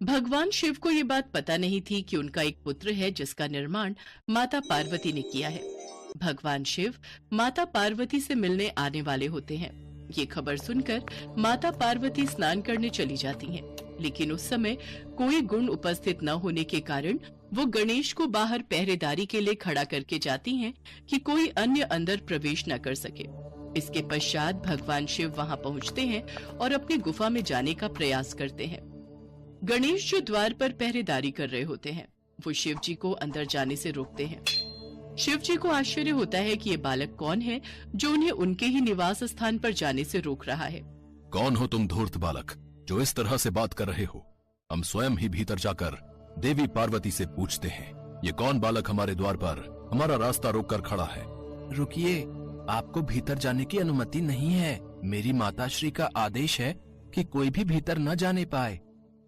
भगवान शिव को ये बात पता नहीं थी कि उनका एक पुत्र है जिसका निर्माण माता पार्वती ने किया है। भगवान शिव माता पार्वती से मिलने आने वाले होते हैं। ये खबर सुनकर माता पार्वती स्नान करने चली जाती हैं, लेकिन उस समय कोई गुण उपस्थित न होने के कारण वो गणेश को बाहर पहरेदारी के लिए खड़ा करके जाती हैं कि कोई अन्य अंदर प्रवेश न कर सके। इसके पश्चात भगवान शिव वहां पहुंचते हैं और अपनी गुफा में जाने का प्रयास करते हैं। गणेश जो द्वार पर पहरेदारी कर रहे होते हैं, वो शिव जी को अंदर जाने से रोकते हैं। शिव जी को आश्चर्य होता है कि ये बालक कौन है जो उन्हें उनके ही निवास स्थान पर जाने से रोक रहा है। कौन हो तुम धूर्त बालक जो इस तरह से बात कर रहे हो? हम स्वयं ही भीतर जाकर देवी पार्वती से पूछते हैं, ये कौन बालक हमारे द्वार पर हमारा रास्ता रोक कर खड़ा है? रुकिए, आपको भीतर जाने की अनुमति नहीं है। मेरी माता श्री का आदेश है कि कोई भी भीतर न जाने पाए,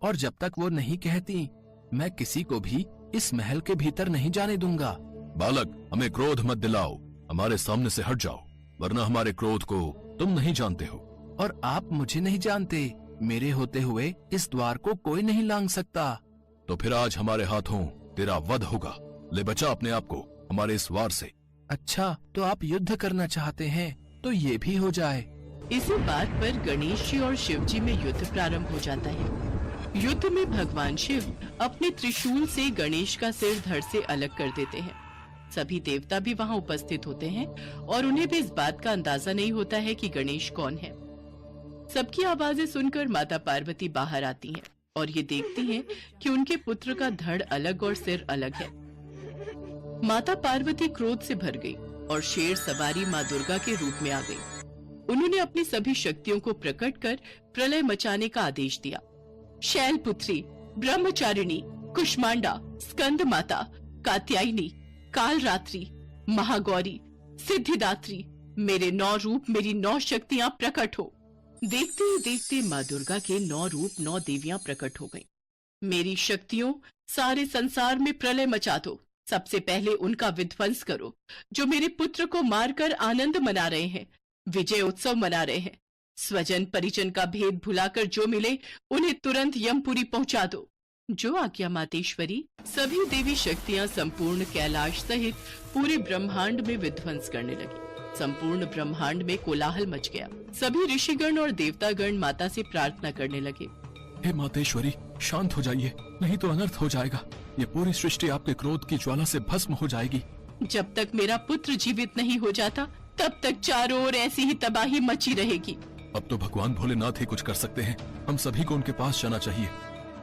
और जब तक वो नहीं कहती मैं किसी को भी इस महल के भीतर नहीं जाने दूंगा। बालक, हमें क्रोध मत दिलाओ, हमारे सामने से हट जाओ, वरना हमारे क्रोध को तुम नहीं जानते हो। और आप मुझे नहीं जानते, मेरे होते हुए इस द्वार को कोई नहीं लांघ सकता। तो फिर आज हमारे हाथों तेरा वध होगा। ले बचा अपने आप को हमारे इस वार से। अच्छा, तो आप युद्ध करना चाहते हैं तो ये भी हो जाए। इसी बात पर गणेश जी और शिव जी में युद्ध प्रारंभ हो जाता है। युद्ध में भगवान शिव अपने त्रिशूल से गणेश का सिर धड़ से अलग कर देते हैं। सभी देवता भी वहां उपस्थित होते हैं और उन्हें भी इस बात का अंदाजा नहीं होता है कि गणेश कौन है। सबकी आवाजें सुनकर माता पार्वती बाहर आती हैं और ये देखती हैं कि उनके पुत्र का धड़ अलग और सिर अलग है। माता पार्वती क्रोध से भर गई और शेर सवारी माँ दुर्गा के रूप में आ गई। उन्होंने अपनी सभी शक्तियों को प्रकट कर प्रलय मचाने का आदेश दिया। शैलपुत्री, ब्रह्मचारिणी, कुष्मांडा, स्कंद माता, कात्यायनी, कालरात्रि, महागौरी, सिद्धिदात्री, मेरे 9 रूप, मेरी 9 शक्तियां प्रकट हो। देखते ही देखते माँ दुर्गा के 9 रूप 9 देवियां प्रकट हो गईं। मेरी शक्तियों, सारे संसार में प्रलय मचा दो। सबसे पहले उनका विध्वंस करो जो मेरे पुत्र को मारकर आनंद मना रहे हैं, विजय उत्सव मना रहे हैं। स्वजन परिजन का भेद भुलाकर जो मिले उन्हें तुरंत यमपुरी पहुंचा दो। जो आज्ञा मातेश्वरी। सभी देवी शक्तियां संपूर्ण कैलाश सहित पूरे ब्रह्मांड में विध्वंस करने लगी। संपूर्ण ब्रह्मांड में कोलाहल मच गया। सभी ऋषिगण और देवतागण माता से प्रार्थना करने लगे, हे मातेश्वरी, शांत हो जाइए, नहीं तो अनर्थ हो जाएगा। ये पूरी सृष्टि आपके क्रोध की ज्वाला से भस्म हो जाएगी। जब तक मेरा पुत्र जीवित नहीं हो जाता तब तक चारों ओर ऐसी ही तबाही मची रहेगी। अब तो भगवान भोलेनाथ ही कुछ कर सकते हैं। हम सभी को उनके पास जाना चाहिए।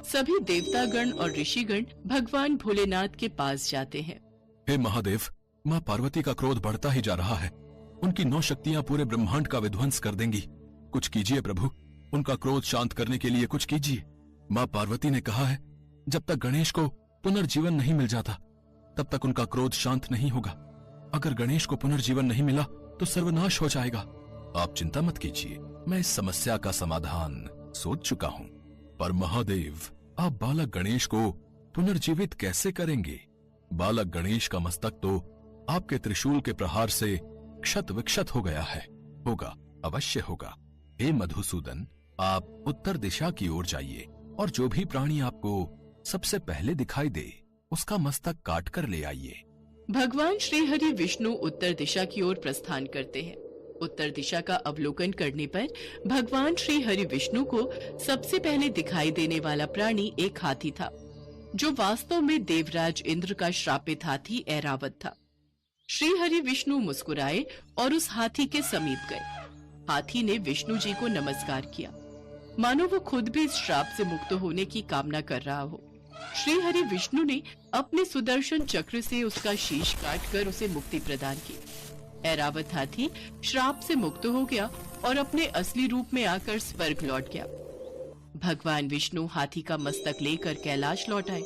सभी देवतागण और ऋषिगण भगवान भोलेनाथ के पास जाते हैं। हे महादेव, माँ पार्वती का क्रोध बढ़ता ही जा रहा है। उनकी 9 शक्तियाँ पूरे ब्रह्मांड का विध्वंस कर देंगी। कुछ कीजिए प्रभु, उनका क्रोध शांत करने के लिए कुछ कीजिए। माँ पार्वती ने कहा है, जब तक गणेश को पुनर्जीवन नहीं मिल जाता तब तक उनका क्रोध शांत नहीं होगा। अगर गणेश को पुनर्जीवन नहीं मिला तो सर्वनाश हो जाएगा। आप चिंता मत कीजिए, मैं इस समस्या का समाधान सोच चुका हूँ। पर महादेव, आप बालक गणेश को पुनर्जीवित कैसे करेंगे? बालक गणेश का मस्तक तो आपके त्रिशूल के प्रहार से क्षत विक्षत हो गया है। होगा, अवश्य होगा। हे मधुसूदन, आप उत्तर दिशा की ओर जाइए और जो भी प्राणी आपको सबसे पहले दिखाई दे उसका मस्तक काट कर ले आइए। भगवान श्री हरि विष्णु उत्तर दिशा की ओर प्रस्थान करते हैं। उत्तर दिशा का अवलोकन करने पर भगवान श्री हरि विष्णु को सबसे पहले दिखाई देने वाला प्राणी एक हाथी था, जो वास्तव में देवराज इंद्र का श्रापित हाथी ऐरावत था। श्री हरि विष्णु मुस्कुराए और उस हाथी के समीप गए। हाथी ने विष्णु जी को नमस्कार किया, मानो वो खुद भी इस श्राप से मुक्त होने की कामना कर रहा हो। श्री हरि विष्णु ने अपने सुदर्शन चक्र से उसका शीश काटकर उसे मुक्ति प्रदान की। ऐरावत हाथी श्राप से मुक्त हो गया और अपने असली रूप में आकर स्वर्ग लौट गया। भगवान विष्णु हाथी का मस्तक लेकर कैलाश लौट आए।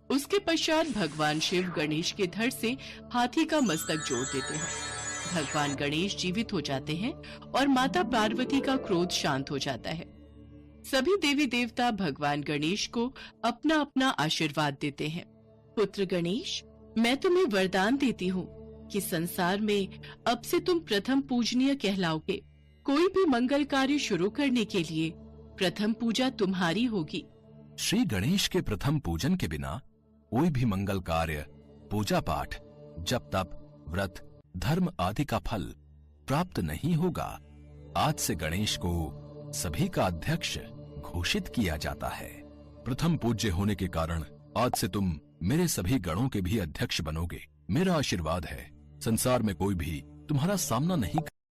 उसके पश्चात भगवान शिव गणेश के धड़ से हाथी का मस्तक जोड़ देते हैं। भगवान गणेश जीवित हो जाते हैं और माता पार्वती का क्रोध शांत हो जाता है। सभी देवी देवता भगवान गणेश को अपना अपना आशीर्वाद देते हैं। पुत्र गणेश, मैं तुम्हें वरदान देती हूँ कि संसार में अब से तुम प्रथम पूजनीय कहलाओगे। कोई भी मंगल कार्य शुरू करने के लिए प्रथम पूजा तुम्हारी होगी। श्री गणेश के प्रथम पूजन के बिना कोई भी मंगल कार्य, पूजा पाठ, जप तप, व्रत, धर्म आदि का फल प्राप्त नहीं होगा। आज से गणेश को सभी का अध्यक्ष घोषित किया जाता है। प्रथम पूज्य होने के कारण आज से तुम मेरे सभी गणों के भी अध्यक्ष बनोगे। मेरा आशीर्वाद है, संसार में कोई भी तुम्हारा सामना नहीं